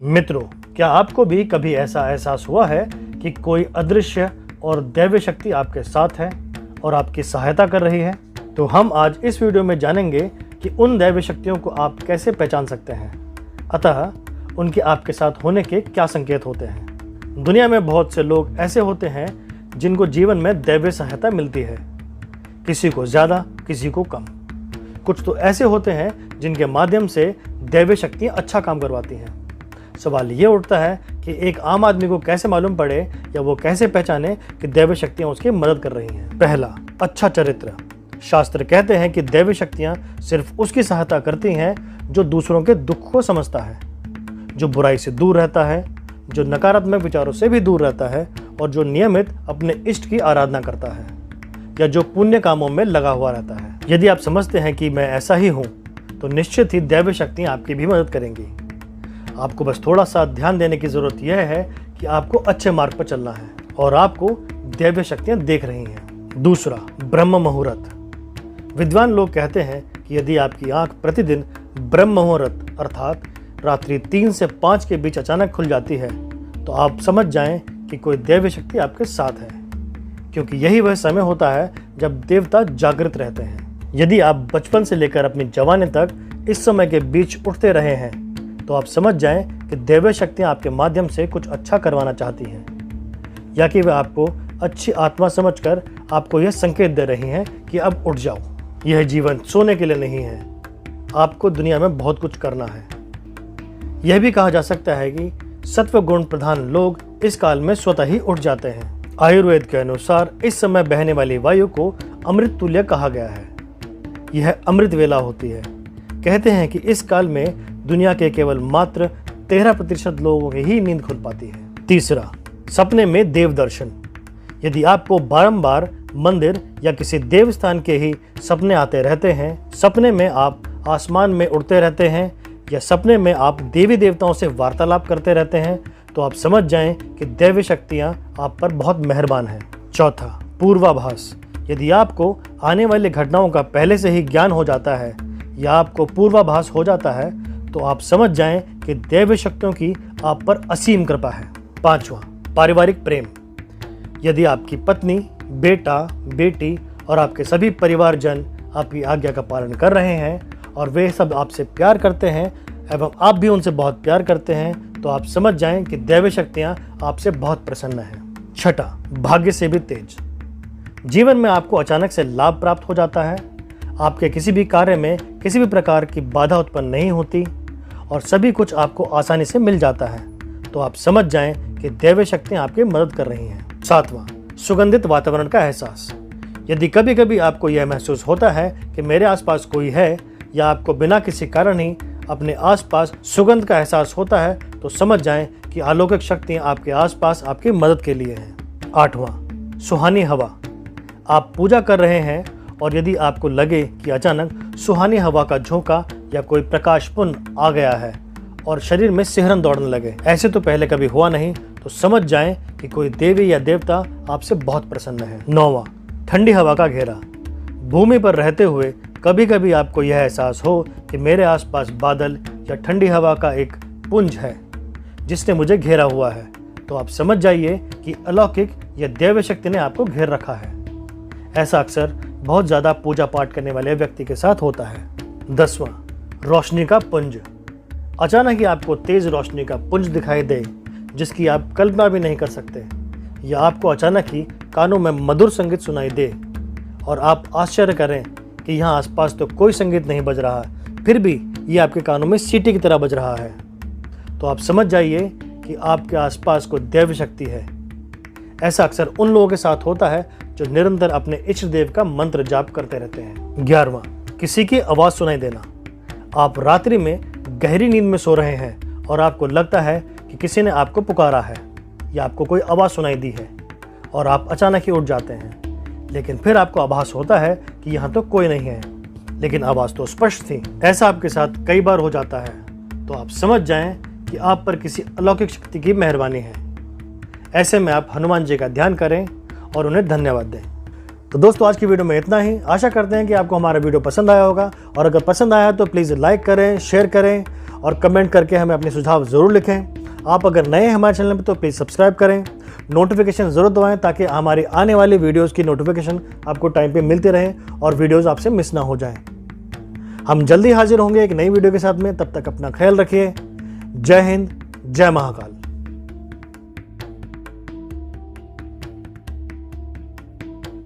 मित्रों, क्या आपको भी कभी ऐसा एहसास हुआ है कि कोई अदृश्य और दैवीय शक्ति आपके साथ है और आपकी सहायता कर रही है? तो हम आज इस वीडियो में जानेंगे कि उन दैवीय शक्तियों को आप कैसे पहचान सकते हैं, अतः उनके आपके साथ होने के क्या संकेत होते हैं। दुनिया में बहुत से लोग ऐसे होते हैं जिनको जीवन में दैवीय सहायता मिलती है, किसी को ज़्यादा, किसी को कम। कुछ तो ऐसे होते हैं जिनके माध्यम से दैवीय शक्तियाँ अच्छा काम करवाती हैं। सवाल ये उठता है कि एक आम आदमी को कैसे मालूम पड़े या वो कैसे पहचाने कि दैवीय शक्तियाँ उसकी मदद कर रही हैं। पहला, अच्छा चरित्र। शास्त्र कहते हैं कि दैवीय शक्तियाँ सिर्फ उसकी सहायता करती हैं जो दूसरों के दुख को समझता है, जो बुराई से दूर रहता है, जो नकारात्मक विचारों से भी दूर रहता है और जो नियमित अपने इष्ट की आराधना करता है या जो पुण्य कामों में लगा हुआ रहता है। यदि आप समझते हैं कि मैं ऐसा ही हूँ तो निश्चित ही दैवीय शक्तियाँ आपकी भी मदद करेंगी। आपको बस थोड़ा सा ध्यान देने की जरूरत यह है कि आपको अच्छे मार्ग पर चलना है और आपको दैवीय शक्तियाँ देख रही हैं। दूसरा, ब्रह्म मुहूर्त। विद्वान लोग कहते हैं कि यदि आपकी आंख प्रतिदिन ब्रह्म मुहूर्त अर्थात रात्रि 3 से 5 के बीच अचानक खुल जाती है तो आप समझ जाएं कि कोई दैवीय शक्ति आपके साथ है, क्योंकि यही वह समय होता है जब देवता जागृत रहते हैं। यदि आप बचपन से लेकर अपनी जवानी तक इस समय के बीच उठते रहे हैं तो आप समझ जाएं कि दैवीय शक्तियाँ आपके माध्यम से कुछ अच्छा करवाना चाहती हैं, या कि वे आपको अच्छी आत्मा समझकर आपको यह संकेत दे रही हैं कि अब उठ जाओ, यह जीवन सोने के लिए नहीं है, आपको दुनिया में बहुत कुछ करना है। यह भी कहा जा सकता है कि सत्व गुण प्रधान लोग इस काल में स्वतः ही उठ जाते हैं। आयुर्वेद के अनुसार इस समय बहने वाली वायु को अमृत तुल्य कहा गया है। यह अमृत वेला होती है। कहते हैं कि इस काल में दुनिया के केवल मात्र 13% लोगों की ही नींद खुल पाती है। तीसरा, सपने में देव दर्शन। यदि आपको बारंबार मंदिर या किसी देव स्थान के ही सपने आते रहते हैं, सपने में आप आसमान में उड़ते रहते हैं या सपने में आप देवी देवताओं से वार्तालाप करते रहते हैं, तो आप समझ जाएं कि दैवीय शक्तियां आप पर बहुत मेहरबान हैं। चौथा, पूर्वाभास। यदि आपको आने वाली घटनाओं का पहले से ही ज्ञान हो जाता है या आपको पूर्वाभास हो जाता है तो आप समझ जाएं कि दैवीय शक्तियों की आप पर असीम कृपा है। पांचवा, पारिवारिक प्रेम। यदि आपकी पत्नी, बेटा, बेटी और आपके सभी परिवारजन आपकी आज्ञा का पालन कर रहे हैं और वे सब आपसे प्यार करते हैं एवं आप भी उनसे बहुत प्यार करते हैं, तो आप समझ जाएं कि दैवीय शक्तियां आपसे बहुत प्रसन्न हैं। छठा, भाग्य से भी तेज। जीवन में आपको अचानक से लाभ प्राप्त हो जाता है, आपके किसी भी कार्य में किसी भी प्रकार की बाधा उत्पन्न नहीं होती और सभी कुछ आपको आसानी से मिल जाता है, तो आप समझ जाएं कि दैवीय शक्तियां आपकी मदद कर रही हैं। सातवां, सुगंधित वातावरण का एहसास। यदि कभी कभी आपको यह महसूस होता है कि मेरे आसपास कोई है या आपको बिना किसी कारण ही अपने आसपास सुगंध का एहसास होता है, तो समझ जाएं कि अलौकिक शक्तियां आपके आसपास आपकी मदद के लिए हैं। आठवां, सुहानी हवा। आप पूजा कर रहे हैं और यदि आपको लगे कि अचानक सुहानी हवा का झोंका या कोई प्रकाश पुंज आ गया है और शरीर में सिहरन दौड़ने लगे, ऐसे तो पहले कभी हुआ नहीं, तो समझ जाएं कि कोई देवी या देवता आपसे बहुत प्रसन्न है। नौवां, ठंडी हवा का घेरा। भूमि पर रहते हुए कभी कभी आपको यह एहसास हो कि मेरे आसपास बादल या ठंडी हवा का एक पुंज है जिसने मुझे घेरा हुआ है, तो आप समझ जाइए कि अलौकिक या दैवीय शक्ति ने आपको घेर रखा है। ऐसा अक्सर बहुत ज़्यादा पूजा पाठ करने वाले व्यक्ति के साथ होता है। 10वां, रोशनी का पुंज। अचानक ही आपको तेज रोशनी का पुंज दिखाई दे जिसकी आप कल्पना भी नहीं कर सकते, या आपको अचानक ही कानों में मधुर संगीत सुनाई दे और आप आश्चर्य करें कि यहाँ आसपास तो कोई संगीत नहीं बज रहा, फिर भी ये आपके कानों में सीटी की तरह बज रहा है, तो आप समझ जाइए कि आपके आसपास कोई दैवीय शक्ति है। ऐसा अक्सर उन लोगों के साथ होता है जो निरंतर अपने इष्ट देव का मंत्र जाप करते रहते हैं। 11वां, किसी की आवाज़ सुनाई देना। आप रात्रि में गहरी नींद में सो रहे हैं और आपको लगता है कि किसी ने आपको पुकारा है या आपको कोई आवाज़ सुनाई दी है और आप अचानक ही उठ जाते हैं, लेकिन फिर आपको आभास होता है कि यहाँ तो कोई नहीं है, लेकिन आवाज़ तो स्पष्ट थी। ऐसा आपके साथ कई बार हो जाता है, तो आप समझ जाएं कि आप पर किसी अलौकिक शक्ति की मेहरबानी है। ऐसे में आप हनुमान जी का ध्यान करें और उन्हें धन्यवाद दें। तो दोस्तों, आज की वीडियो में इतना ही। आशा करते हैं कि आपको हमारा वीडियो पसंद आया होगा, और अगर पसंद आया तो प्लीज़ लाइक करें, शेयर करें और कमेंट करके हमें अपने सुझाव ज़रूर लिखें। आप अगर नए हैं हमारे चैनल पर तो प्लीज़ सब्सक्राइब करें, नोटिफिकेशन ज़रूर दबाएं ताकि हमारी आने वाली वीडियोस की नोटिफिकेशन आपको टाइम पे मिलती रहे और वीडियोस आपसे मिस ना हो जाएं। हम जल्दी हाजिर होंगे एक नई वीडियो के साथ में, तब तक अपना ख्याल रखिए। जय हिंद, जय महाकाल।